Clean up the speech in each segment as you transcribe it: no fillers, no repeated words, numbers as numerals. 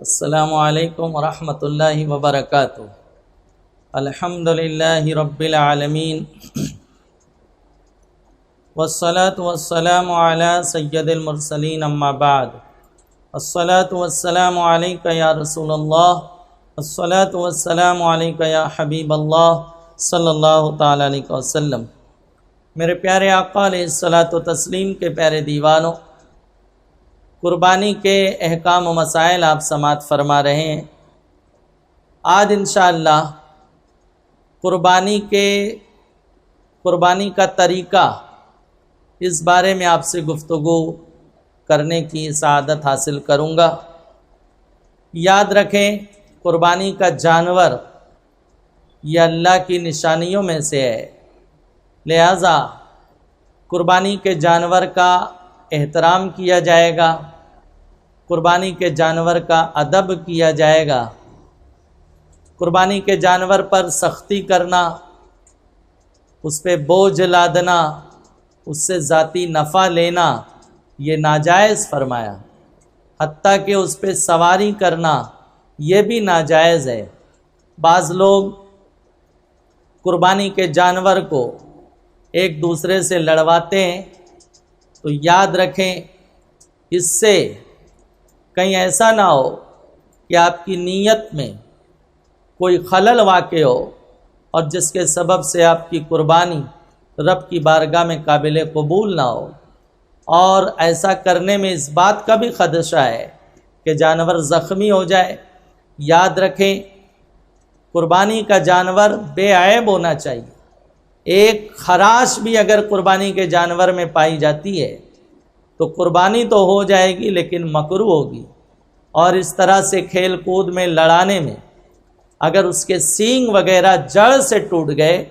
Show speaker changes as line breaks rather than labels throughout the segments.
السلام علیکم ورحمۃ اللہ وبرکاتہ۔ الحمد للہ رب العالمین والصلاة والسلام علی سید المرسلین اما بعد۔ الصلاة والسلام علیک یا رسول اللہ، الصلاة والسلام علیک یا حبیب اللہ صلی اللہ تعالی علیہ وسلم۔ میرے پیارے آقا علیہ الصلاۃ والتسلیم کے پیارے دیوانوں، قربانی کے احکام و مسائل آپ سماعت فرما رہے ہیں۔ آج انشاءاللہ قربانی کا طریقہ، اس بارے میں آپ سے گفتگو کرنے کی سعادت حاصل کروں گا۔ یاد رکھیں، قربانی کا جانور یہ اللہ کی نشانیوں میں سے ہے، لہذا قربانی کے جانور کا احترام کیا جائے گا، قربانی کے جانور کا ادب کیا جائے گا۔ قربانی کے جانور پر سختی کرنا، اس پہ بوجھ لادنا، اس سے ذاتی نفع لینا، یہ ناجائز فرمایا۔ حتیٰ کہ اس پہ سواری کرنا یہ بھی ناجائز ہے۔ بعض لوگ قربانی کے جانور کو ایک دوسرے سے لڑواتے ہیں، تو یاد رکھیں اس سے کہیں ایسا نہ ہو کہ آپ کی نیت میں کوئی خلل واقع ہو اور جس کے سبب سے آپ کی قربانی رب کی بارگاہ میں قابل قبول نہ ہو، اور ایسا کرنے میں اس بات کا بھی خدشہ ہے کہ جانور زخمی ہو جائے۔ یاد رکھیں، قربانی کا جانور بے عیب ہونا چاہیے۔ ایک خراش بھی اگر قربانی کے جانور میں پائی جاتی ہے تو قربانی تو ہو جائے گی لیکن مکروہ ہوگی، اور اس طرح سے کھیل کود میں لڑانے میں اگر اس کے سینگ وغیرہ جڑ سے ٹوٹ گئے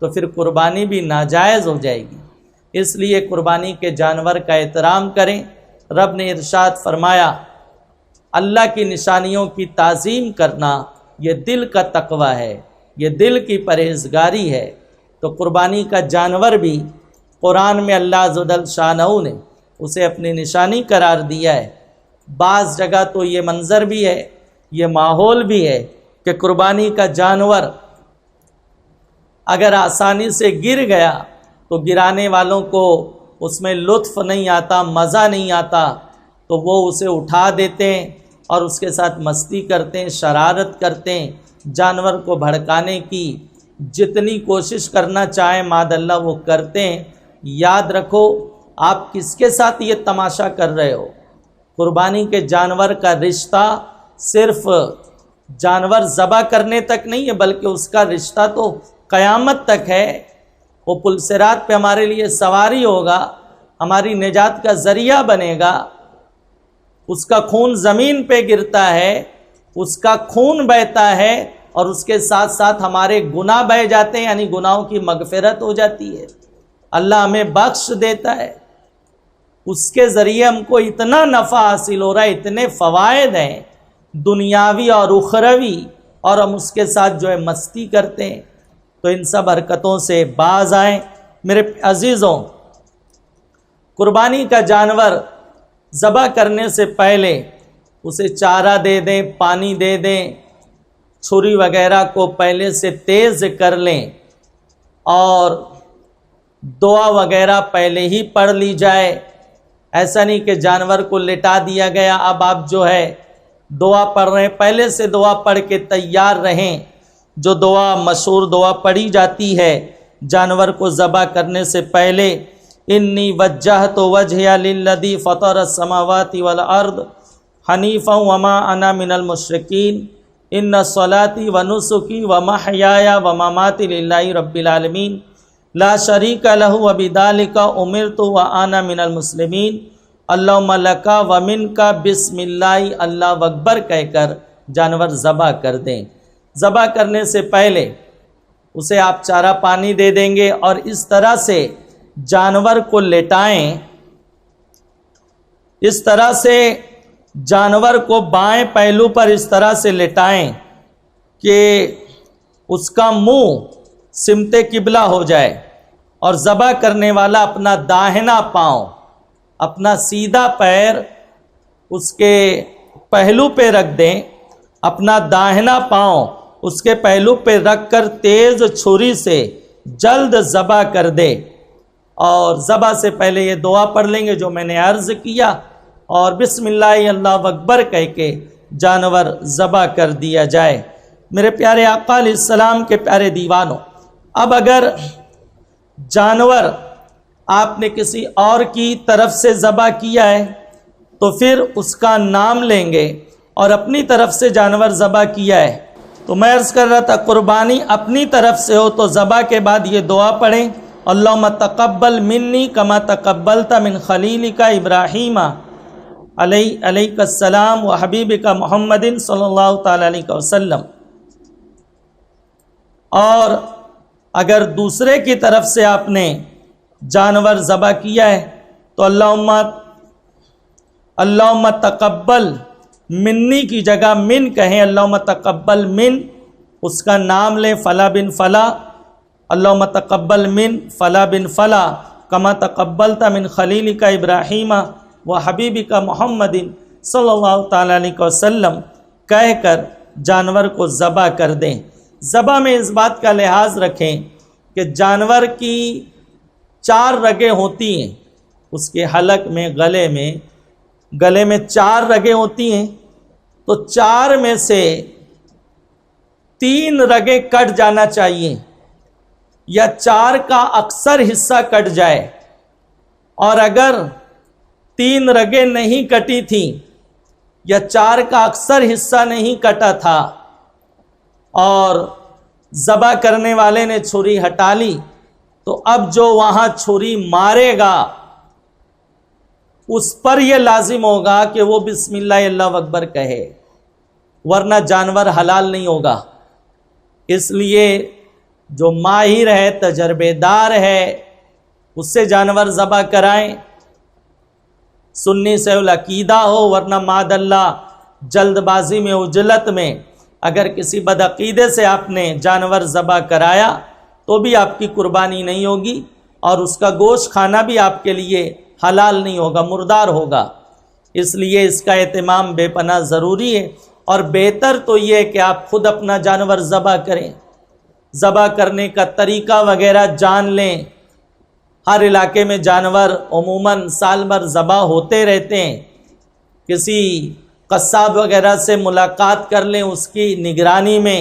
تو پھر قربانی بھی ناجائز ہو جائے گی۔ اس لیے قربانی کے جانور کا احترام کریں۔ رب نے ارشاد فرمایا، اللہ کی نشانیوں کی تعظیم کرنا یہ دل کا تقوی ہے، یہ دل کی پرہیزگاری ہے۔ تو قربانی کا جانور بھی قرآن میں اللہ عز و جل شانہ نے اسے اپنی نشانی قرار دیا ہے۔ بعض جگہ تو یہ منظر بھی ہے، یہ ماحول بھی ہے کہ قربانی کا جانور اگر آسانی سے گر گیا تو گرانے والوں کو اس میں لطف نہیں آتا، مزہ نہیں آتا، تو وہ اسے اٹھا دیتے ہیں اور اس کے ساتھ مستی کرتے ہیں، شرارت کرتے ہیں، جانور کو بھڑکانے کی جتنی کوشش کرنا چاہیں معاذ اللہ وہ کرتے ہیں۔ یاد رکھو، آپ کس کے ساتھ یہ تماشا کر رہے ہو؟ قربانی کے جانور کا رشتہ صرف جانور ذبح کرنے تک نہیں ہے، بلکہ اس کا رشتہ تو قیامت تک ہے۔ وہ پل صراط پہ ہمارے لیے سواری ہوگا، ہماری نجات کا ذریعہ بنے گا۔ اس کا خون زمین پہ گرتا ہے، اس کا خون بہتا ہے، اور اس کے ساتھ ساتھ ہمارے گناہ بہہ جاتے ہیں، یعنی گناہوں کی مغفرت ہو جاتی ہے، اللہ ہمیں بخش دیتا ہے۔ اس کے ذریعے ہم کو اتنا نفع حاصل ہو رہا ہے، اتنے فوائد ہیں دنیاوی اور اخروی، اور ہم اس کے ساتھ جو ہے مستی کرتے ہیں۔ تو ان سب حرکتوں سے باز آئیں۔ میرے عزیزوں، قربانی کا جانور ذبح کرنے سے پہلے اسے چارہ دے دیں، پانی دے دیں، چھری وغیرہ کو پہلے سے تیز کر لیں، اور دعا وغیرہ پہلے ہی پڑھ لی جائے۔ ایسا نہیں کہ جانور کو لٹا دیا گیا، اب آپ جو ہے دعا پڑھ رہے ہیں، پہلے سے دعا پڑھ کے تیار رہیں۔ جو دعا مشہور دعا پڑھی جاتی ہے جانور کو ذبح کرنے سے پہلے، انی وجہت وجہی للذی فطر السماوات والارض حنیفا وما انا من المشرکین ان صلاتی ونسکی ومحیایا ومماتی للہ رب العالمین لا شریک لہ وبذالک امرت وانا من المسلمین اللہم لک ومنک بسم اللہ اللہ اکبر کہہ کر جانور ذبح کر دیں۔ ذبح کرنے سے پہلے اسے آپ چارہ پانی دے دیں گے، اور اس طرح سے جانور کو لٹائیں، اس طرح سے جانور کو بائیں پہلو پر اس طرح سے لٹائیں کہ اس کا منہ سمت قبلہ ہو جائے، اور ذبح کرنے والا اپنا داہنا پاؤں، اپنا سیدھا پیر اس کے پہلو پہ رکھ دیں، اپنا داہنا پاؤں اس کے پہلو پہ رکھ کر تیز چھری سے جلد ذبح کر دے، اور ذبح سے پہلے یہ دعا پڑھ لیں گے جو میں نے عرض کیا، اور بسم اللہ اللہ اکبر کہہ کے جانور ذبح کر دیا جائے۔ میرے پیارے آقا علیہ السلام کے پیارے دیوانوں، اب اگر جانور آپ نے کسی اور کی طرف سے ذبح کیا ہے تو پھر اس کا نام لیں گے، اور اپنی طرف سے جانور ذبح کیا ہے تو میں عرض کر رہا تھا قربانی اپنی طرف سے ہو تو ذبح کے بعد یہ دعا پڑھیں، اللہم تقبل منی کما تقبلت من خلیلک ابراہیم علیہ السلام و حبیبک محمد صلی اللہ تعالی علیہ وسلم۔ اور اگر دوسرے کی طرف سے آپ نے جانور ذبح کیا ہے تو اللہم تقبل منی کی جگہ من کہیں، اللہم تقبل من، اس کا نام لیں فلا بن فلا، اللہم تقبل من فلا بن فلا کما تقبلت من خلیلک ابراہیم و حبیبک محمد صلی اللہ تعالی علیہ وسلم کہہ کر جانور کو ذبح کر دیں۔ ذبح میں اس بات کا لحاظ رکھیں کہ جانور کی 4 رگیں ہوتی ہیں، اس کے حلق میں گلے میں 4 رگیں ہوتی ہیں، تو 4 میں سے 3 رگیں کٹ جانا چاہیے، یا 4 کا اکثر حصہ کٹ جائے، اور اگر 3 رگیں نہیں کٹی تھیں یا 4 کا اکثر حصہ نہیں کٹا تھا اور ذبح کرنے والے نے چھری ہٹا لی تو اب جو وہاں چھری مارے گا اس پر یہ لازم ہوگا کہ وہ بسم اللہ اللہ اکبر کہے، ورنہ جانور حلال نہیں ہوگا۔ اس لیے جو ماہر ہے، تجربے دار ہے، اس سے جانور ذبح کرائیں، سنی سے العقیدہ ہو، ورنہ معاذ اللہ جلد بازی میں، عجلت میں اگر کسی بدعقیدے سے آپ نے جانور ذبح کرایا تو بھی آپ کی قربانی نہیں ہوگی، اور اس کا گوشت کھانا بھی آپ کے لیے حلال نہیں ہوگا، مردار ہوگا۔ اس لیے اس کا اہتمام بے پناہ ضروری ہے، اور بہتر تو یہ ہے کہ آپ خود اپنا جانور ذبح کریں، ذبح کرنے کا طریقہ وغیرہ جان لیں۔ ہر علاقے میں جانور عموماً سال بھر ذبح ہوتے رہتے ہیں، کسی قصاب وغیرہ سے ملاقات کر لیں، اس کی نگرانی میں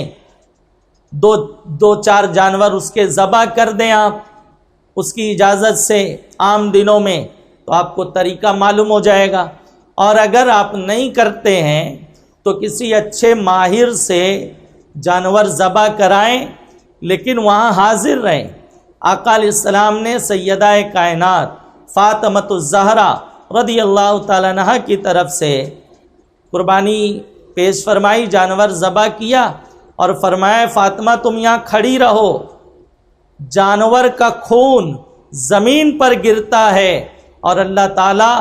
2-4 جانور اس کے ذبح کر دیں آپ اس کی اجازت سے عام دنوں میں، تو آپ کو طریقہ معلوم ہو جائے گا۔ اور اگر آپ نہیں کرتے ہیں تو کسی اچھے ماہر سے جانور ذبح کرائیں، لیکن وہاں حاضر رہیں۔ آقا علیہ السلام نے سیدہ کائنات فاطمۃ الزہرا رضی اللہ تعالیٰ عنہا کی طرف سے قربانی پیش فرمائی، جانور ذبح کیا اور فرمایا فاطمہ تم یہاں کھڑی رہو، جانور کا خون زمین پر گرتا ہے اور اللہ تعالیٰ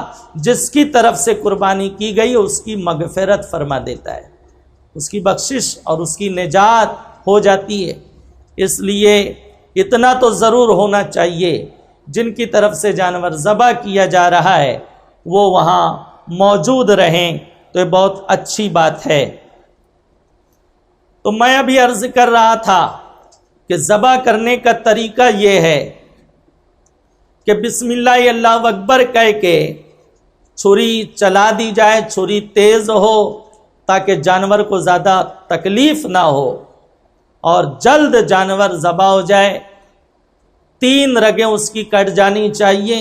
جس کی طرف سے قربانی کی گئی اس کی مغفرت فرما دیتا ہے، اس کی بخشش اور اس کی نجات ہو جاتی ہے۔ اس لیے اتنا تو ضرور ہونا چاہیے، جن کی طرف سے جانور ذبح کیا جا رہا ہے وہ وہاں موجود رہیں تو یہ بہت اچھی بات ہے۔ تو میں ابھی عرض کر رہا تھا کہ ذبح کرنے کا طریقہ یہ ہے کہ بسم اللہ اللہ اکبر کہہ کے چھری چلا دی جائے، چھری تیز ہو تاکہ جانور کو زیادہ تکلیف نہ ہو اور جلد جانور ذبح ہو جائے۔ 3 رگیں اس کی کٹ جانی چاہیے۔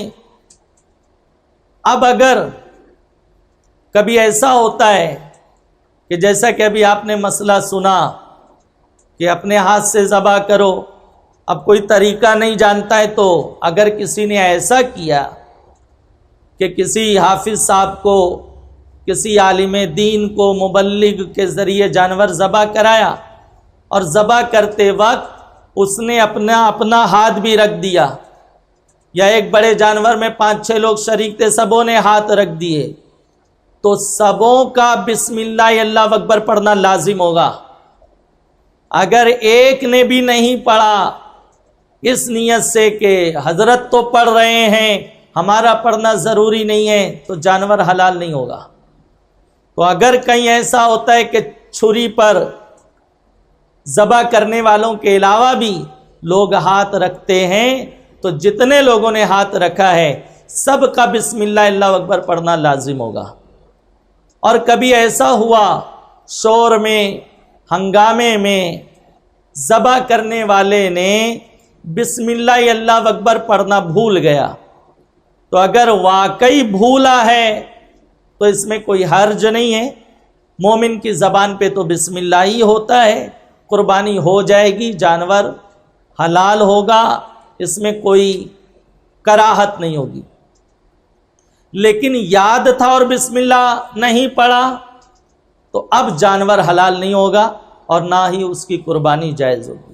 اب اگر کبھی ایسا ہوتا ہے کہ جیسا کہ ابھی آپ نے مسئلہ سنا کہ اپنے ہاتھ سے ذبح کرو، اب کوئی طریقہ نہیں جانتا ہے، تو اگر کسی نے ایسا کیا کہ کسی حافظ صاحب کو، کسی عالم دین کو، مبلغ کے ذریعے جانور ذبح کرایا اور ذبح کرتے وقت اس نے اپنا ہاتھ بھی رکھ دیا، یا ایک بڑے جانور میں 5-6 لوگ شریک تھے، سبوں نے ہاتھ رکھ دیے، تو سبوں کا بسم اللہ اللہ اکبر پڑھنا لازم ہوگا۔ اگر ایک نے بھی نہیں پڑھا اس نیت سے کہ حضرت تو پڑھ رہے ہیں، ہمارا پڑھنا ضروری نہیں ہے، تو جانور حلال نہیں ہوگا۔ تو اگر کہیں ایسا ہوتا ہے کہ چھری پر ذبح کرنے والوں کے علاوہ بھی لوگ ہاتھ رکھتے ہیں تو جتنے لوگوں نے ہاتھ رکھا ہے سب کا بسم اللہ اللہ اکبر پڑھنا لازم ہوگا۔ اور کبھی ایسا ہوا شور میں ہنگامے میں ذبح کرنے والے نے بسم اللہ اللہ اکبر پڑھنا بھول گیا، تو اگر واقعی بھولا ہے تو اس میں کوئی حرج نہیں ہے، مومن کی زبان پہ تو بسم اللہ ہی ہوتا ہے، قربانی ہو جائے گی، جانور حلال ہوگا، اس میں کوئی کراہت نہیں ہوگی۔ لیکن یاد تھا اور بسم اللہ نہیں پڑھا تو اب جانور حلال نہیں ہوگا اور نہ ہی اس کی قربانی جائز ہوگی۔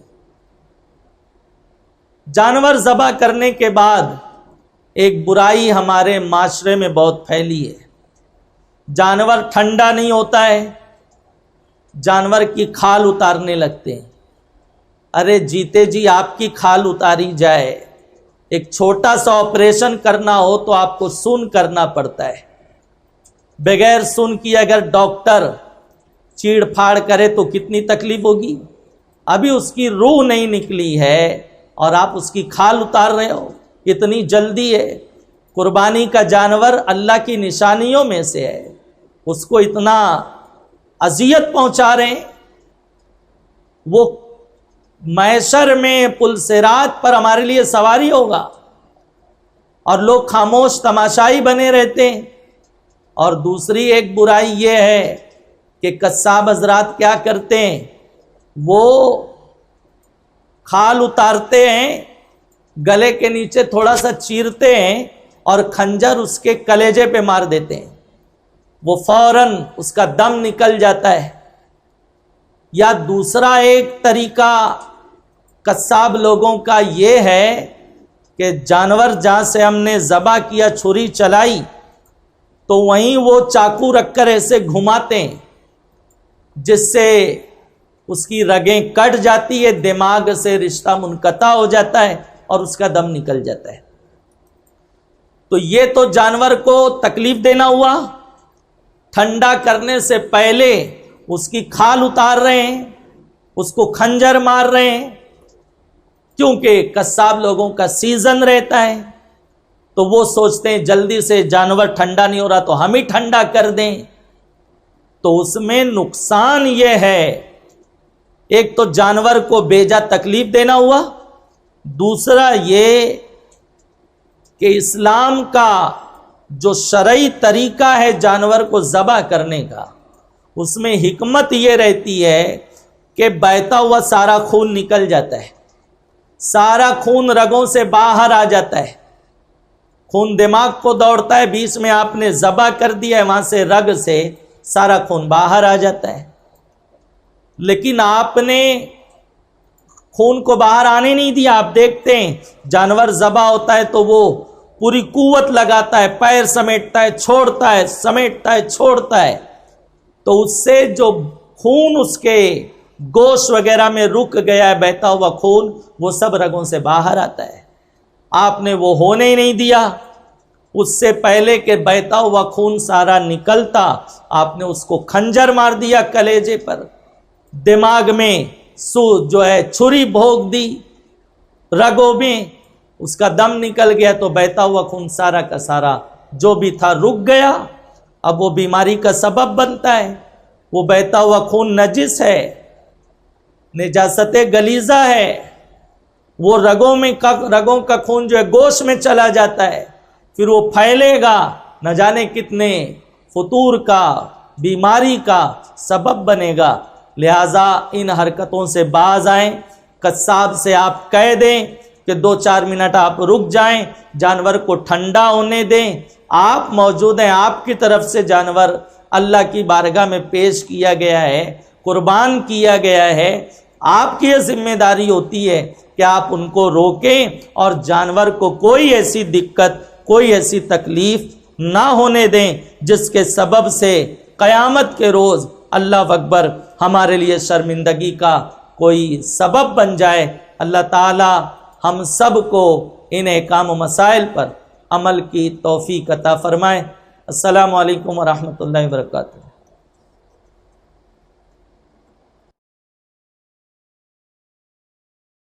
جانور ذبح کرنے کے بعد ایک برائی ہمارے معاشرے میں بہت پھیلی ہے، جانور ٹھنڈا نہیں ہوتا ہے، جانور کی کھال اتارنے لگتے ہیں۔ ارے جیتے جی آپ کی کھال اتاری جائے، ایک چھوٹا سا آپریشن کرنا ہو تو آپ کو سن کرنا پڑتا ہے، بغیر سن کی اگر ڈاکٹر چیڑ پھاڑ کرے تو کتنی تکلیف ہوگی۔ ابھی اس کی روح نہیں نکلی ہے اور آپ اس کی کھال اتار رہے ہو، اتنی جلدی ہے۔ قربانی کا جانور اللہ کی نشانیوں میں سے ہے، اس کو اتنا اذیت پہنچا رہے ہیں، وہ محشر میں پل صراط پر ہمارے لیے سواری ہوگا اور لوگ خاموش تماشائی بنے رہتے ہیں۔ اور دوسری ایک برائی یہ ہے کہ قصاب حضرات کیا کرتے ہیں، وہ کھال اتارتے ہیں، گلے کے نیچے تھوڑا سا چیرتے ہیں اور کھنجر اس کے کلیجے پہ مار دیتے ہیں، وہ فوراً اس کا دم نکل جاتا ہے۔ یا دوسرا ایک طریقہ قصاب لوگوں کا یہ ہے کہ جانور جہاں سے ہم نے ذبح کیا چھری چلائی تو وہیں وہ چاقو رکھ کر ایسے گھماتے ہیں جس سے اس کی رگیں کٹ جاتی ہے، دماغ سے رشتہ منقطع ہو جاتا ہے اور اس کا دم نکل جاتا ہے۔ تو یہ تو جانور کو تکلیف دینا ہوا، ٹھنڈا کرنے سے پہلے اس کی کھال اتار رہے ہیں، اس کو کھنجر مار رہے ہیں، کیونکہ قصاب لوگوں کا سیزن رہتا ہے تو وہ سوچتے ہیں جلدی سے جانور ٹھنڈا نہیں ہو رہا تو ہم ہی ٹھنڈا کر دیں۔ تو اس میں نقصان یہ ہے، ایک تو جانور کو بیجا تکلیف دینا ہوا، دوسرا یہ کہ اسلام کا جو شرعی طریقہ ہے جانور کو ذبح کرنے کا، اس میں حکمت یہ رہتی ہے کہ بہتا ہوا سارا خون نکل جاتا ہے، سارا خون رگوں سے باہر آ جاتا ہے، خون دماغ کو دوڑتا ہے، بیچ میں آپ نے ذبح کر دیا ہے، وہاں سے رگ سے سارا خون باہر آ جاتا ہے۔ لیکن آپ نے خون کو باہر آنے نہیں دیا۔ آپ دیکھتے ہیں جانور ذبح ہوتا ہے تو وہ پوری قوت لگاتا ہے، پیر سمیٹتا ہے، چھوڑتا ہے، سمیٹتا ہے، چھوڑتا ہے، تو اس سے جو خون اس کے گوشت وغیرہ میں رک گیا ہے، بہتا ہوا خون، وہ سب رگوں سے باہر آتا ہے۔ آپ نے وہ ہونے ہی نہیں دیا، اس سے پہلے کہ بہتا ہوا خون سارا نکلتا آپ نے اس کو کھنجر مار دیا کلیجے پر، دماغ میں جو ہے چھری بھوک دی، رگوں میں اس کا دم نکل گیا، تو بہتا ہوا خون سارا کا سارا جو بھی تھا رک گیا۔ اب وہ بیماری کا سبب بنتا ہے، وہ بہتا ہوا خون نجس ہے، نجاست غلیظہ ہے، وہ رگوں کا خون جو ہے گوشت میں چلا جاتا ہے، پھر وہ پھیلے گا، نہ جانے کتنے فطور کا، بیماری کا سبب بنے گا۔ لہٰذا ان حرکتوں سے باز آئیں، قصاب سے آپ کہہ دیں کہ 2-4 منٹ آپ رک جائیں، جانور کو ٹھنڈا ہونے دیں، آپ موجود ہیں، آپ کی طرف سے جانور اللہ کی بارگاہ میں پیش کیا گیا ہے، قربان کیا گیا ہے، آپ کی یہ ذمہ داری ہوتی ہے کہ آپ ان کو روکیں اور جانور کو کوئی ایسی دقت، کوئی ایسی تکلیف نہ ہونے دیں جس کے سبب سے قیامت کے روز اللہ اکبر ہمارے لیے شرمندگی کا کوئی سبب بن جائے۔ اللہ تعالی ہم سب کو ان احکام و مسائل پر عمل کی توفیق عطا فرمائے۔ السلام علیکم ورحمۃ اللہ وبرکاتہ۔